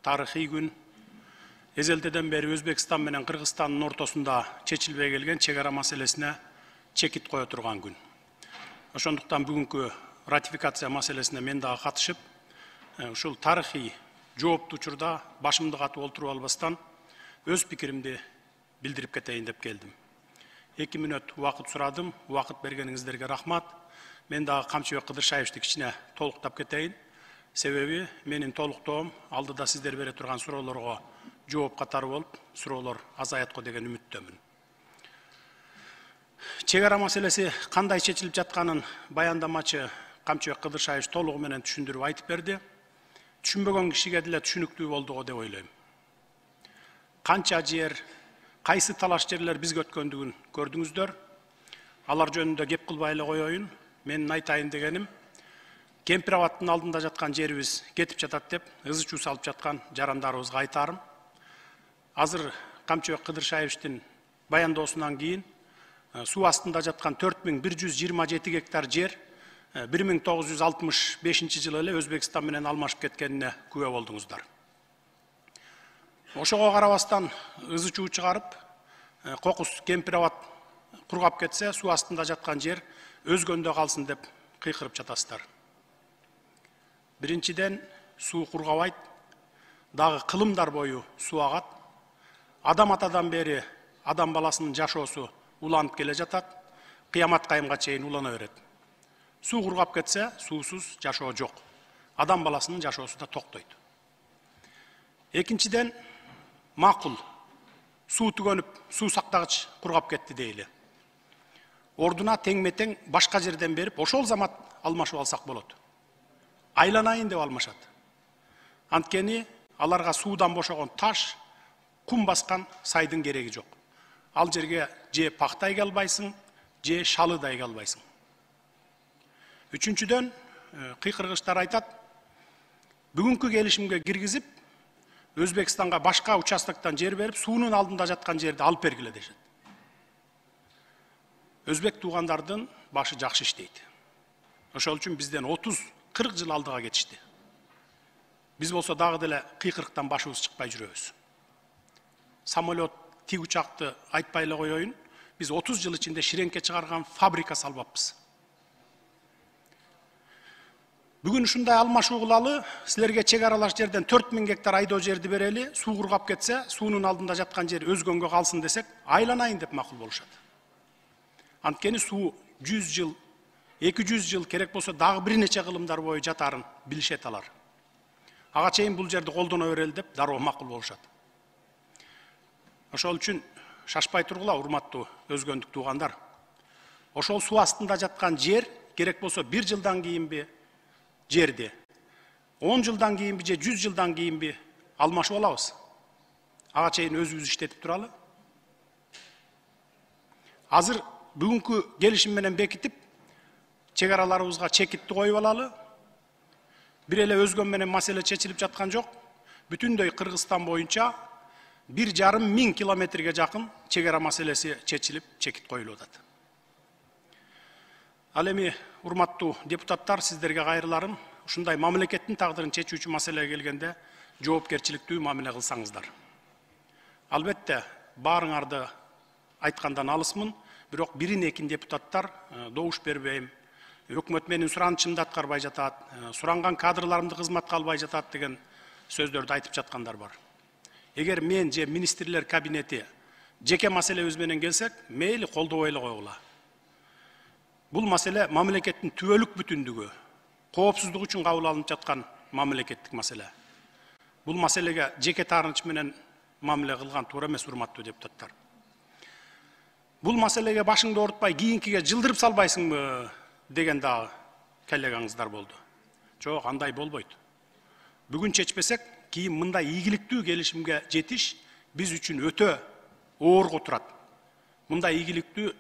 тарыхый күн. Эзелдеден бери Өзбекстан менен Кыргызстандын ортосунда чечилбей келген чек ара маселесине чекит кое турган күн. Ошондуктан бүгүнкү ратификация маселесине мен дагы катышып, ушул тарыхый жооптуу учурда башымды катып олтуруп албастан өз пикиримди билдирип кетейин деп келдим. 2 мүнөт убакыт сурадым, убакыт бергениңиздерге рахмат. Мен дагы Камчыбек Кыдыршаевди кичине толуктап кетейин. Себеби менин толуктоом алдыда сиздер бере турган суроолорго жооп катары болуп, суроолор азаят го деген үмүттөмүн. Чек ара маселеси кандай чечилип жатканын баяндамачы Камчыбек Кыдыршаев толугу менен түшүндүрүп айтып берди. Түшүнбөгөн кишиге деле түшүнүктүү болду го деп ойлойм. Канча жер, кайсы талаш жерлер бизге өткөндүгүн көрдүңүздөр. Алар жөнүндө кеп кылбай эле коеюн. Менин айтайын дегеним, Кемпир абадтын алдында жаткан жерибиз кетип жатат деп ызы чуу салып жаткан жарандарыбызга айтарым. Азыр Камчыбек Кыдыршаевдин баяндоосунан кийин суу астында жаткан 4127 гектар жер 1965 жылы эле Өзбекстан менен алмашып кеткенине күбө болдуңуздар. Ошого карабастан ызы чуу чыгарып, кокус Кемпир абад кургап кетсе, суу астында жаткан жер өзгөндө калсын деп кыйкырып жатасыздар. Биринчиден, суу кургабайт, дагы кылымдар бою суу агат. Адам атадан бери адам баласынын жашоосу уланып келе жатат, кыямат кайымга чейин улана берет. Суу кургап кетсе, суусуз жашоо жок. Адам баласынын жашоосу да токтойт. Экинчиден, макул. Суу түгөнүп, суу сактагыч кургап кетти дейли. Ордуна тең-метең башка жерден берип, ошол замат алмашып алсак болот. Айланайын деп алмашат. Анткени аларга суудан бошогон таш, кум баскан сайдын кереги жок. Ал жерге же пахта эге албайсың, же шалы да эге албайсың. Үчүнчүдөн, кыйкыргычтар айтат, бүгүнкү келишимге киргизип, Өзбекстанга башка участоктон жер берип, суунун алдында жаткан жерди алып бергиле дешет. Өзбек туугандардын башы жакшы иштейт. Ошол үчүн бизден 30-40 жыл алдыга кетишти. Биз болсо дагы деле кыйкырыктан башыбыз чыкпай жүрөбүз. Самолет, тик учакты айтпай эле коеюн, биз 30 жыл ичинде ширеңке чыгарган фабрика салбаппыз. Бүгүн ушундай алмашуу кылалы, силерге чек аралаш жерден 4000 гектар айдоо жерди берели, суу кургап кетсе, суунун алдында жаткан жер өзгөнгө калсын десек, айланайын деп макул болушат. Анткени суу 100 жыл, 200 жыл керек болсо дагы бир нече кылымдар бою жатарын билишет алар. Ага чейин бул жерди колдоно берели деп дароо макул болушат. Ошол үчүн шашпай тургула, урматтуу өзгөндүк туугандар. Ошол суу астында жаткан жер керек болсо 1 жылдан кийинби жерди, 10 жылдан кийинби же 100 жылдан кийинби алмашып алабыз. Ага чейин өзүбүз иштетип туралы. Азыр бүгүнкү келишим менен бекитип, чек араларыбызга чекитти коюп алалы. Бир эле өзгөн менен маселе чечилип жаткан жок. Бүтүндөй Кыргызстан боюнча 1,5 миң километрге жакын чек ара маселеси чечилип, чекит коюлуп атат. Ал эми, урматтуу депутаттар, сиздерге кайрыларым, ушундай мамлекеттин тагдырын чечүүчү маселеге келгенде жоопкерчиликтүү мамиле кылсаңыздар. Албетте, баарыңарды айткандан алысмын, бирок бирин экин депутаттар добуш бербейм, өкмөт менин суранычымды аткарбай жатат, суранган кадрларымды кызматка албай жатат деген сөздөрдү айтып жаткандар бар. Эгер мен же министрлер кабинети жеке маселебиз менен келсек, мейли колдобой эле койгула. Бул маселе мамлекеттин түбөлүк бүтүндүгү, коопсуздук үчүн кабыл алынып жаткан мамлекеттик маселе. Бул маселеге жеке таарыныч менен мамиле кылган туура эмес, урматтуу депутаттар. Бул маселеге башыңды оорутпай, кийинкиге жылдырып салбайсыңбы деген дагы коллегаңыздар болду. Жок, андай болбойт. Бүгүн чечпесек, кийин мындай ийгиликтүү келишимге жетиш биз үчүн өтө оорго турат. Мындай ийгиликтүү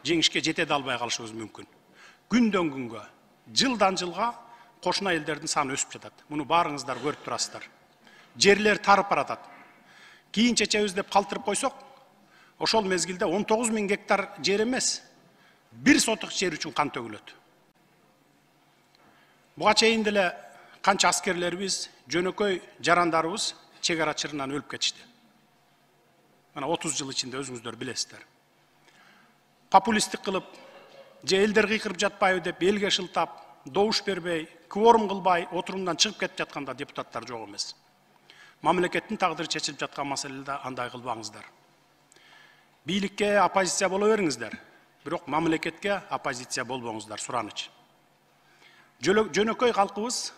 жеңишке жете да албай калышыбыз мүмкүн. Күндөн күнгө, жылдан жылга кошуна элдердин саны өсүп жатат. Муну баарыңыздар көрүп турасыздар. Жерлер тарып баратат. Кийин чечебиз деп калтырып койсок, ошол мезгилде 19 000 гектар жер эмес, 1 сотық жер үчүн кан төгүлөт. Буга чейин деле канча аскерлерибиз, жөнөкөй жарандарыбыз чек ара чырынан өлүп кетишти. Мына 30 жыл ичинде өзүңүздөр билесиздер. Популисттик кылып, же элдер кыйкырып жатпайбы деп элге шылтап, добуш бербей, кворум кылбай, отурумдан чыгып кетип жатканда депутаттар жок эмес. Мамлекеттин тагдыры чечилип жаткан маселеде андай кылбаңыздар. Бийликке оппозиция боло бериңиздер, бирок мамлекетке оппозиция болбоңуздар, сураныч. Жөнөкөй калкыбыз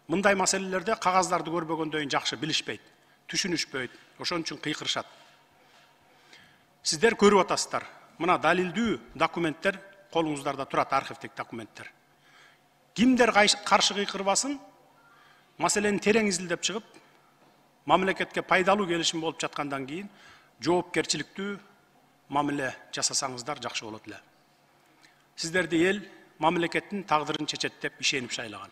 мындай маселелерде кагаздарды көрбөгөндөн жакшы билишпейт, түшүнүшпөйт, ошон үчүн кыйкырышат. Сиздер көрүп атасыздар. Мына далилдүү документтер колуңуздарда турат, архивдик документтер. Кимдер каршы кыйкырбасын, маселени терең изилдеп чыгып, мамлекетке пайдалуу келишим болуп жаткандан кийин жоопкерчиликтүү мамиле жасасаңыздар жакшы болот эле. Сиздерди эл мамлекеттин тагдырын чечет деп ишенип шайлаган.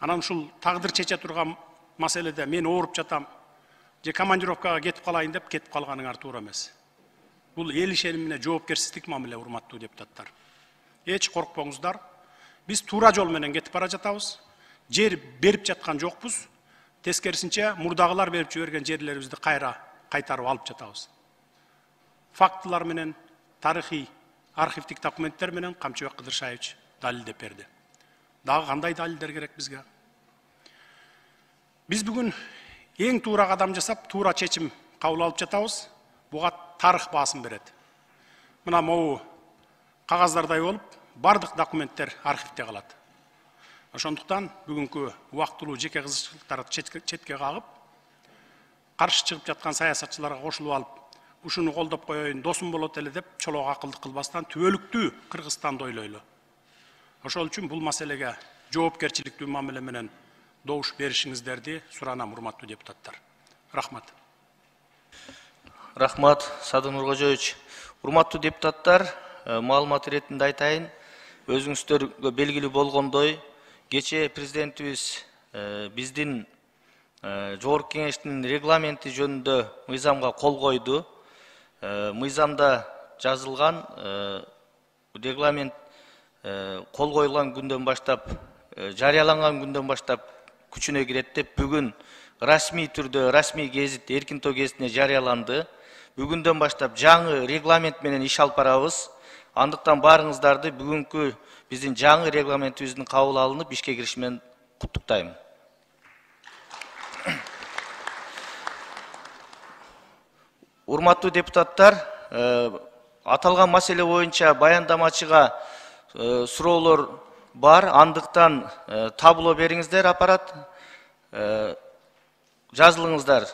Анан ушул тагдыр чече турган маселеде мен ооруп жатам, же командировкага кетип калайын деп кетип калганыңар туура эмес. Бул эл ишенимине жоопкерсиздик мамиле, урматтуу депутаттар. Эч коркпоңуздар. Биз туура жол менен кетип бара жатабыз. Жер берип жаткан жокпуз. Тескерисинче мурдагылар берип жиберген жерлерибизди кайтарып алып жатабыз. Фактылар менен, тарыхый, архивдик документтер менен Камчыбек Кыдыршаевич далилдеп берди. Дагы кандай далилдер керек бизге? Биз бүгүн эң туура кадам жасап, туура чечим кабыл алып жатабыз. Буга тарых баасын берет. Мына могу кагаздардай болуп, бардык документтер архивде калат. Ошондуктан бүгүнкү убактылуу жеке кызыкчылыктарды четке кагып, каршы чыгып жаткан саясатчыларга кошулуп алып, ушуну колдоп коеюн, досум болот эле деп чолок акылдык кылбастан түбөлүктүү Кыргызстанды ойлойлу. Ошол үчүн бул маселеге жоопкерчиликтүү мамиле менен добуш беришиңиздерди суранам, урматтуу депутаттар. Рахмат. Рахмат, Садыр Нуркожоевич. Урматтуу депутаттар, маалымат иретинде айтайын, өзүңүздөргө белгилүү болгондой, кечээ президентибиз биздин Жогорку Кеңештин регламенти жөнүндө мыйзамга кол койду. Мыйзамда жазылган регламент кол коюлган күндөн баштап, жарыяланган күндөн баштап күчүнө кирет деп бүгүн расмий түрдө, расмий гезит, Эркин Тоо гезитине жарыяланды. Бүгүндөн баштап жаңы регламент менен иш алып барабыз. Андыктан баарыңыздарды бүгүнкү биздин жаңы регламентибиздин кабыл алынып ишке кириши менен куттуктайм. Урматтуу депутаттар, аталган маселе боюнча баяндамачыга суроолор бар. Андыктан табло бериңиздер, аппарат. Жазылыңыздар.